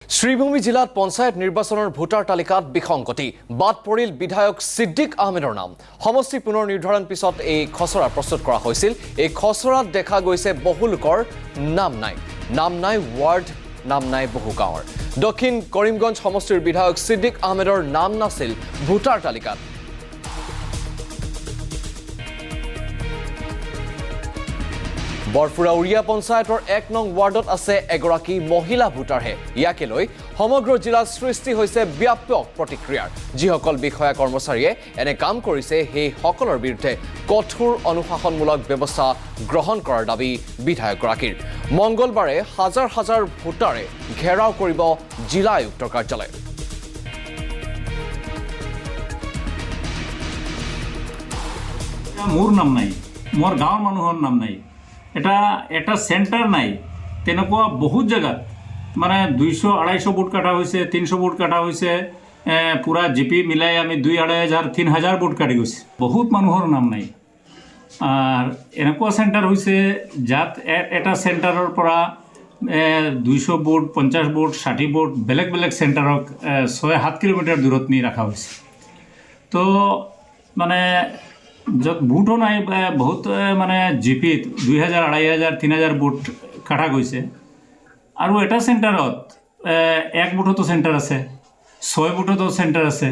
শ্ৰীভূমি জিলাত পঞ্চায়ত নিৰ্বাচনৰ ভোটাৰ তালিকাত বিসংগতি বাদ পৰিল বিধায়ক সিদ্দিক আহমেদৰ নাম সমষ্টি পুনৰ নিৰ্ধাৰণ পিছত এই খচৰা প্ৰস্তুত কৰা হৈছিল এই খচৰাত দেখা গৈছে বহু লোকৰ নাম নাই ৱাৰ্ড নাম নাই বহু গাঁৱৰ দক্ষিণ কৰিমগঞ্জ সমষ্টিৰ বিধায়ক সিদ্দিক আহমেদৰ নাম নাছিল ভোটাৰ তালিকাত বৰফুৰা উৰিয়া পঞ্চায়তৰ ১ নং ৱাৰ্ডত আছে এগৰাকী মহিলা ভোটাৰহে ইয়াকে লৈ সমগ্ৰ জিলাত সৃষ্টি হৈছে ব্যাপক প্ৰতিক্ৰিয়াৰ যিসকল বিষয়া কৰ্মচাৰীয়ে এনে কাম কৰিছে সেই সকলৰ বিৰুদ্ধে কঠোৰ অনুশাসনমূলক ব্যৱস্থা গ্ৰহণ কৰাৰ দাবী বিধায়কগৰাকীৰ মঙ্গলবাৰে হাজাৰ হাজাৰ ভোটাৰে ঘেৰাও কৰিব জিলা আয়ুক্তৰ কাৰ্যালয় মোৰ নাম নাই মোৰ গাঁৱৰ মানুহৰ নাম নাই এটা সেন্টাৰ নাই তেনেকুৱা বহুত জায়গাত মানে 200-250 ভোট কাটা হয়েছে 300 ভোট কাটা হয়েছে পুরা জিপি মিলাই আমি 2,500-3,000 ভোট কাটি গৈছে বহুত মানুহৰ নাম নাই আৰ এনেকুৱা সেন্টাৰ হয়েছে যাত এটা সেন্টাৰৰ পৰা 200 ভোট 50 ভোট 60 ভোট বেলেগ বেলেগ সেন্টারক 6-7 কিলোমিটার দূরত নি রাখা হয়েছে তো মানে যত ভোটো নাই বহুত মানে জিপিত 2,000, 2,500, 3,000 ভোট কাটা গৈছে আৰু এটা সেন্টাৰত 1 ভোটতো সেন্টাৰ আছে 6 ভোটতো সেন্টাৰ আছে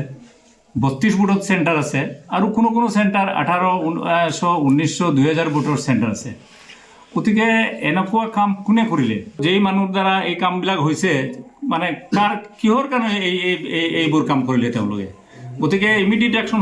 32 ভোটত সেন্টাৰ আছে আৰু কোনো সেন্টাৰ 1800, 1900, 2,000 ভোটৰ সেন্টাৰ আছে গতিকে এনেকুৱা কাম কোনে কৰিলে যেই মানুহৰ দ্বাৰা এই কামবিলাক হৈছে মানে কিহৰ কাৰণে এইবোৰ কাম কৰিলে তেওঁলোকে গতিকে ইমিডিয়েট একশ্যন